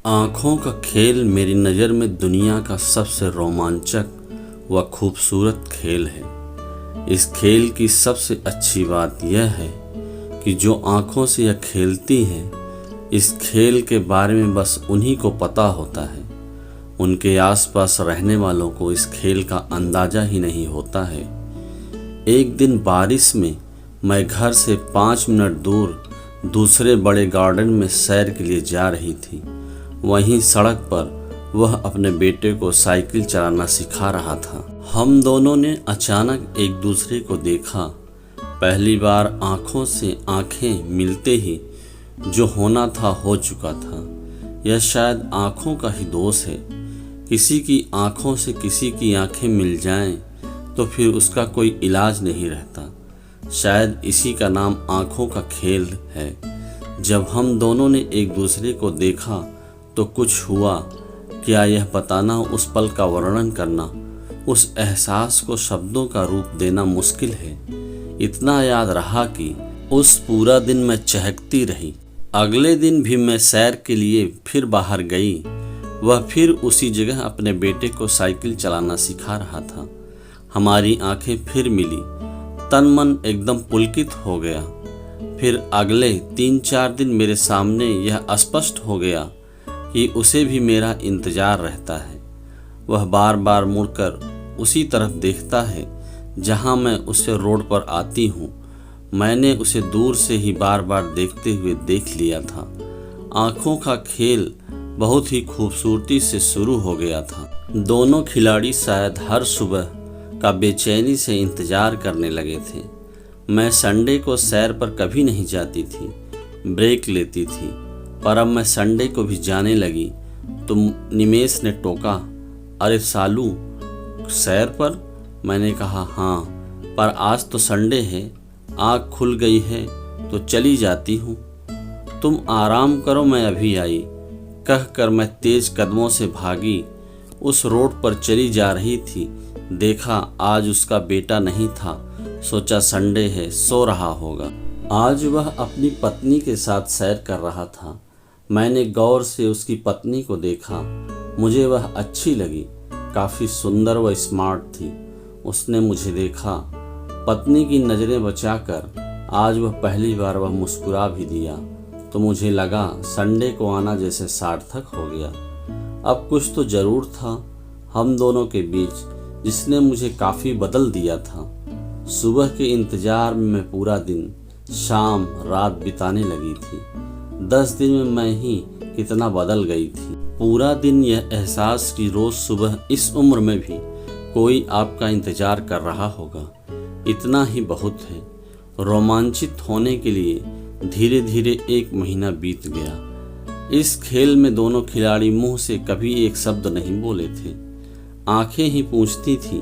आँखों का खेल मेरी नज़र में दुनिया का सबसे रोमांचक व खूबसूरत खेल है। इस खेल की सबसे अच्छी बात यह है कि जो आँखों से यह खेलती हैं, इस खेल के बारे में बस उन्हीं को पता होता है। उनके आसपास रहने वालों को इस खेल का अंदाज़ा ही नहीं होता है। एक दिन बारिश में मैं घर से 5 मिनट दूर दूसरे बड़े गार्डन में सैर के लिए जा रही थी। वहीं सड़क पर वह अपने बेटे को साइकिल चलाना सिखा रहा था। हम दोनों ने अचानक एक दूसरे को देखा। पहली बार आंखों से आंखें मिलते ही जो होना था हो चुका था। यह शायद आंखों का ही दोष है। किसी की आंखों से किसी की आंखें मिल जाएं तो फिर उसका कोई इलाज नहीं रहता। शायद इसी का नाम आंखों का खेल है। जब हम दोनों ने एक दूसरे को देखा तो कुछ हुआ। क्या यह बताना, उस पल का वर्णन करना, उस एहसास को शब्दों का रूप देना मुश्किल है। इतना याद रहा कि उस पूरा दिन मैं चहकती रही। अगले दिन भी मैं सैर के लिए फिर बाहर गई। वह फिर उसी जगह अपने बेटे को साइकिल चलाना सिखा रहा था। हमारी आंखें फिर मिली। तन मन एकदम पुलकित हो गया। फिर अगले 3-4 दिन मेरे सामने यह स्पष्ट हो गया कि उसे भी मेरा इंतज़ार रहता है। वह बार बार मुड़कर उसी तरफ देखता है जहां मैं उससे रोड पर आती हूँ। मैंने उसे दूर से ही बार बार देखते हुए देख लिया था। आँखों का खेल बहुत ही खूबसूरती से शुरू हो गया था। दोनों खिलाड़ी शायद हर सुबह का बेचैनी से इंतज़ार करने लगे थे। मैं संडे को सैर पर कभी नहीं जाती थी, ब्रेक लेती थी, पर अब मैं संडे को भी जाने लगी तो निमेश ने टोका, अरे सालू, सैर पर? मैंने कहा हाँ, पर आज तो संडे है, आँख खुल गई है तो चली जाती हूँ। तुम आराम करो, मैं अभी आई, कहकर मैं तेज कदमों से भागी। उस रोड पर चली जा रही थी। देखा आज उसका बेटा नहीं था। सोचा संडे है, सो रहा होगा। आज वह अपनी पत्नी के साथ सैर कर रहा था। मैंने गौर से उसकी पत्नी को देखा। मुझे वह अच्छी लगी। काफ़ी सुंदर व स्मार्ट थी। उसने मुझे देखा। पत्नी की नज़रें बचाकर आज वह पहली बार वह मुस्कुरा भी दिया तो मुझे लगा संडे को आना जैसे सार्थक हो गया। अब कुछ तो ज़रूर था हम दोनों के बीच जिसने मुझे काफ़ी बदल दिया था। सुबह के इंतज़ार में मैं पूरा दिन, शाम, रात बिताने लगी थी। 10 दिन में मैं ही कितना बदल गई थी। पूरा दिन यह एहसास कि रोज़ सुबह इस उम्र में भी कोई आपका इंतज़ार कर रहा होगा, इतना ही बहुत है। रोमांचित होने के लिए धीरे धीरे 1 महीना बीत गया। इस खेल में दोनों खिलाड़ी मुंह से कभी एक शब्द नहीं बोले थे। आंखें ही पूछती थी,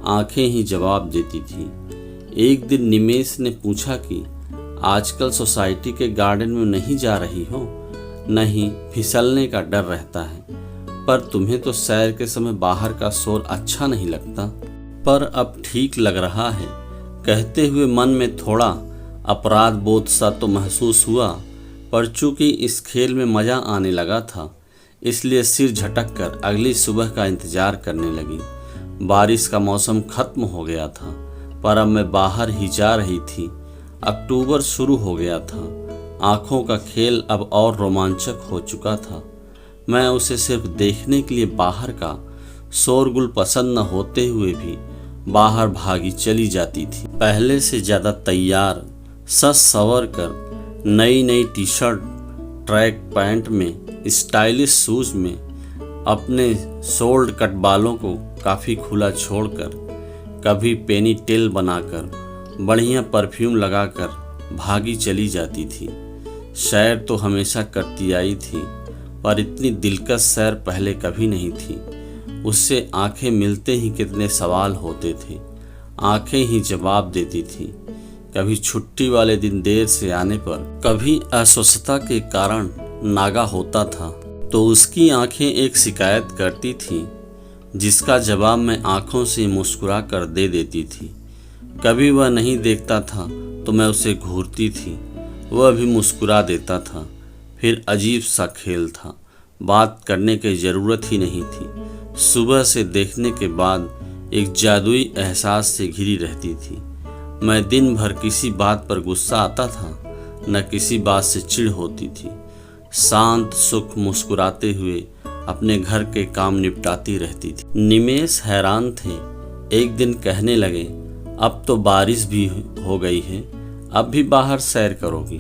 आंखें ही जवाब देती थी। एक दिन निमेश ने पूछा कि आजकल सोसाइटी के गार्डन में नहीं जा रही हो? नहीं, फिसलने का डर रहता है। पर तुम्हें तो सैर के समय बाहर का शोर अच्छा नहीं लगता। पर अब ठीक लग रहा है। कहते हुए मन में थोड़ा अपराध बोध सा तो महसूस हुआ, पर चूंकि इस खेल में मज़ा आने लगा था इसलिए सिर झटक कर अगली सुबह का इंतज़ार करने लगी। बारिश का मौसम खत्म हो गया था, पर अब मैं बाहर ही जा रही थी। अक्टूबर शुरू हो गया था। आँखों का खेल अब और रोमांचक हो चुका था। मैं उसे सिर्फ देखने के लिए बाहर का शोरगुल पसंद न होते हुए भी बाहर भागी चली जाती थी। पहले से ज़्यादा तैयार, सज संवर कर, नई नई टी-शर्ट, ट्रैक पैंट में, स्टाइलिश शूज़ में, अपने शोल्ड कट बालों को काफ़ी खुला छोड़कर, कभी पेनी टेल बनाकर, बढ़िया परफ्यूम लगाकर भागी चली जाती थी। सैर तो हमेशा करती आई थी, पर इतनी दिलकश सैर पहले कभी नहीं थी। उससे आंखें मिलते ही कितने सवाल होते थे, आंखें ही जवाब देती थी। कभी छुट्टी वाले दिन देर से आने पर, कभी अस्वस्थता के कारण नागा होता था तो उसकी आंखें एक शिकायत करती थी जिसका जवाब मैं आंखों से मुस्कुरा कर दे देती थी। कभी वह नहीं देखता था तो मैं उसे घूरती थी, वह भी मुस्कुरा देता था। फिर अजीब सा खेल था। बात करने की ज़रूरत ही नहीं थी। सुबह से देखने के बाद एक जादुई एहसास से घिरी रहती थी। मैं दिन भर किसी बात पर गुस्सा आता था, न किसी बात से चिढ़ होती थी। शांत सुख मुस्कुराते हुए अपने घर के काम निपटाती रहती थी। निमेश हैरान थे। एक दिन कहने लगे, अब तो बारिश भी हो गई है, अब भी बाहर सैर करोगी?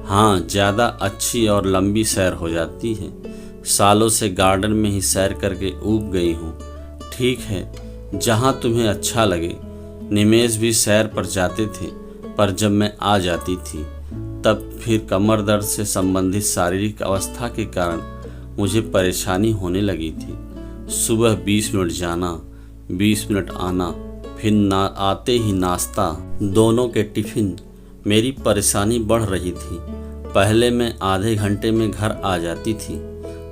हाँ, ज़्यादा अच्छी और लंबी सैर हो जाती है। सालों से गार्डन में ही सैर करके ऊब गई हूँ। ठीक है, जहाँ तुम्हें अच्छा लगे। निमेश भी सैर पर जाते थे, पर जब मैं आ जाती थी तब फिर कमर दर्द से संबंधित शारीरिक अवस्था के कारण मुझे परेशानी होने लगी थी। सुबह 20 मिनट जाना, 20 मिनट आना, फिर आते ही नाश्ता, दोनों के टिफ़िन। मेरी परेशानी बढ़ रही थी। पहले मैं आधे घंटे में घर आ जाती थी।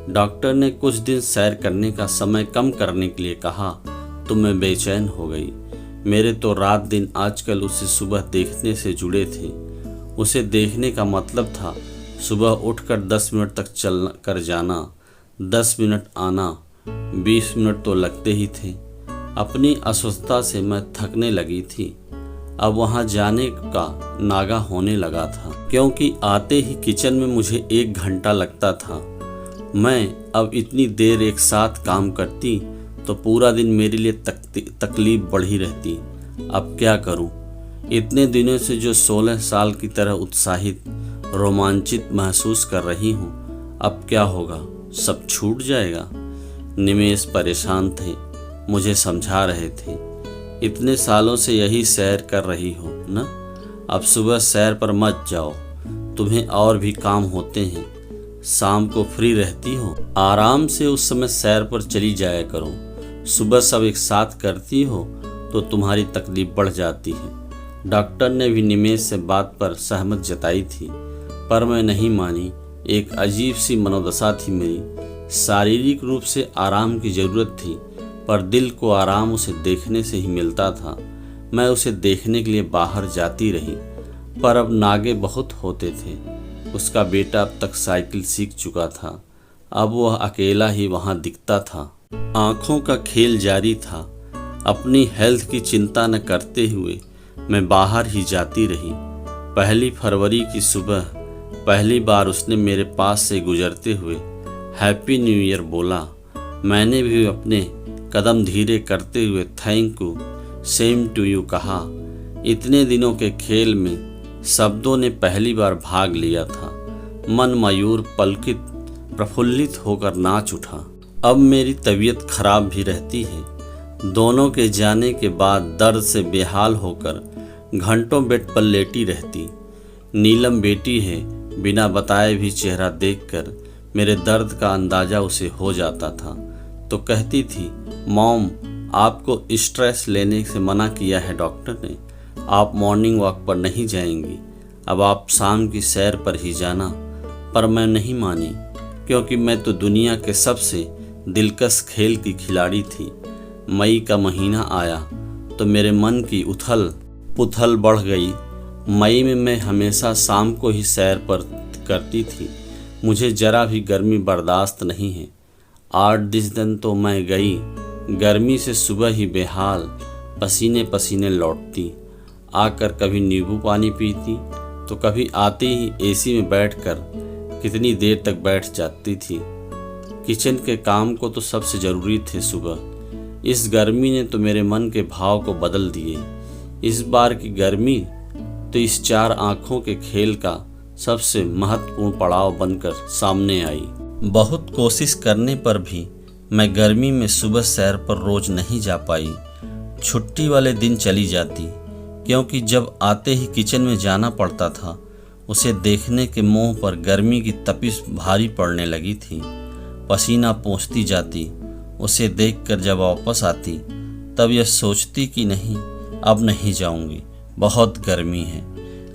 डॉक्टर ने कुछ दिन सैर करने का समय कम करने के लिए कहा तो मैं बेचैन हो गई। मेरे तो रात दिन आजकल उसे सुबह देखने से जुड़े थे। उसे देखने का मतलब था सुबह उठकर 10 मिनट तक चल कर जाना, 10 मिनट आना, 20 मिनट तो लगते ही थे। अपनी अस्वस्थता से मैं थकने लगी थी। अब वहाँ जाने का नागा होने लगा था, क्योंकि आते ही किचन में मुझे 1 घंटा लगता था। मैं अब इतनी देर एक साथ काम करती तो पूरा दिन मेरे लिए तकलीफ बढ़ी रहती। अब क्या करूं? इतने दिनों से जो 16 साल की तरह उत्साहित, रोमांचित महसूस कर रही हूं, अब क्या होगा? सब छूट जाएगा। निमेश परेशान थे, मुझे समझा रहे थे, इतने सालों से यही सैर कर रही हो ना, अब सुबह सैर पर मत जाओ, तुम्हें और भी काम होते हैं। शाम को फ्री रहती हो, आराम से उस समय सैर पर चली जाया करो। सुबह सब एक साथ करती हो तो तुम्हारी तकलीफ बढ़ जाती है। डॉक्टर ने भी निमेश से बात पर सहमत जताई थी, पर मैं नहीं मानी। एक अजीब सी मनोदशा थी मेरी। शारीरिक रूप से आराम की ज़रूरत थी, पर दिल को आराम उसे देखने से ही मिलता था। मैं उसे देखने के लिए बाहर जाती रही, पर अब नागे बहुत होते थे। उसका बेटा अब तक साइकिल सीख चुका था। अब वह अकेला ही वहाँ दिखता था। आँखों का खेल जारी था। अपनी हेल्थ की चिंता न करते हुए मैं बाहर ही जाती रही। 1 फरवरी की सुबह पहली बार उसने मेरे पास से गुजरते हुए हैप्पी न्यू ईयर बोला। मैंने भी अपने कदम धीरे करते हुए thank you, same to you कहा। इतने दिनों के खेल में शब्दों ने पहली बार भाग लिया था। मन मयूर पलकित प्रफुल्लित होकर नाच उठा। अब मेरी तबीयत खराब भी रहती है। दोनों के जाने के बाद दर्द से बेहाल होकर घंटों बेड पर लेटी रहती। नीलम बेटी है, बिना बताए भी चेहरा देखकर मेरे दर्द का अंदाज़ा उसे हो जाता था, तो कहती थी, मॉम, आपको स्ट्रेस लेने से मना किया है डॉक्टर ने, आप मॉर्निंग वॉक पर नहीं जाएंगी, अब आप शाम की सैर पर ही जाना। पर मैं नहीं मानी, क्योंकि मैं तो दुनिया के सबसे दिलकश खेल की खिलाड़ी थी। मई का महीना आया तो मेरे मन की उथल पुथल बढ़ गई। मई में मैं हमेशा शाम को ही सैर पर करती थी। मुझे जरा भी गर्मी बर्दाश्त नहीं है। 8-10 दिन तो मैं गई। गर्मी से सुबह ही बेहाल, पसीने पसीने लौटती। आकर कभी नींबू पानी पीती तो कभी आते ही एसी में बैठकर कितनी देर तक बैठ जाती थी। किचन के काम को तो सबसे ज़रूरी थे सुबह। इस गर्मी ने तो मेरे मन के भाव को बदल दिए। इस बार की गर्मी तो इस 4 आँखों के खेल का सबसे महत्वपूर्ण पड़ाव बनकर सामने आई। बहुत कोशिश करने पर भी मैं गर्मी में सुबह सैर पर रोज नहीं जा पाई। छुट्टी वाले दिन चली जाती, क्योंकि जब आते ही किचन में जाना पड़ता था। उसे देखने के मोह पर गर्मी की तपिश भारी पड़ने लगी थी। पसीना पोंछती जाती। उसे देखकर जब वापस आती तब यह सोचती कि नहीं, अब नहीं जाऊंगी, बहुत गर्मी है।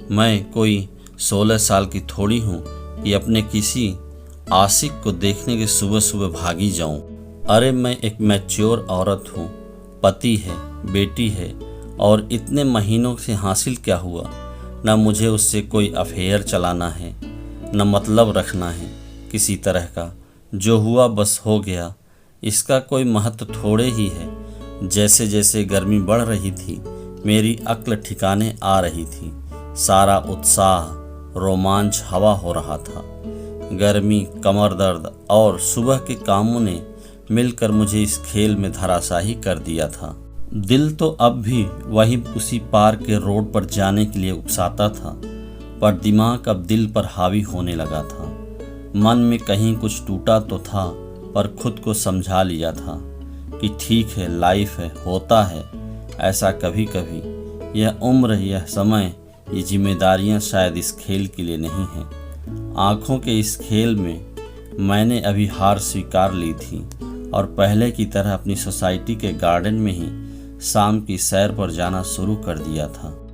मैं कोई 16 साल की थोड़ी हूँ कि अपने किसी आशिक को देखने के सुबह सुबह भागी जाऊं। अरे मैं एक मैच्योर औरत हूँ, पति है, बेटी है, और इतने महीनों से हासिल क्या हुआ? न मुझे उससे कोई अफेयर चलाना है, न मतलब रखना है किसी तरह का। जो हुआ बस हो गया, इसका कोई महत्व थोड़े ही है। जैसे जैसे गर्मी बढ़ रही थी, मेरी अक्ल ठिकाने आ रही थी। सारा उत्साह, रोमांच हवा हो रहा था। गर्मी, कमर दर्द और सुबह के कामों ने मिलकर मुझे इस खेल में धराशायी कर दिया था। दिल तो अब भी वही उसी पार के रोड पर जाने के लिए उकसाता था, पर दिमाग अब दिल पर हावी होने लगा था। मन में कहीं कुछ टूटा तो था, पर खुद को समझा लिया था कि ठीक है, लाइफ है, होता है ऐसा कभी कभी। यह उम्र, यह समय, ये जिम्मेदारियां शायद इस खेल के लिए नहीं हैं। आँखों के इस खेल में मैंने अभी हार स्वीकार ली थी और पहले की तरह अपनी सोसाइटी के गार्डन में ही शाम की सैर पर जाना शुरू कर दिया था।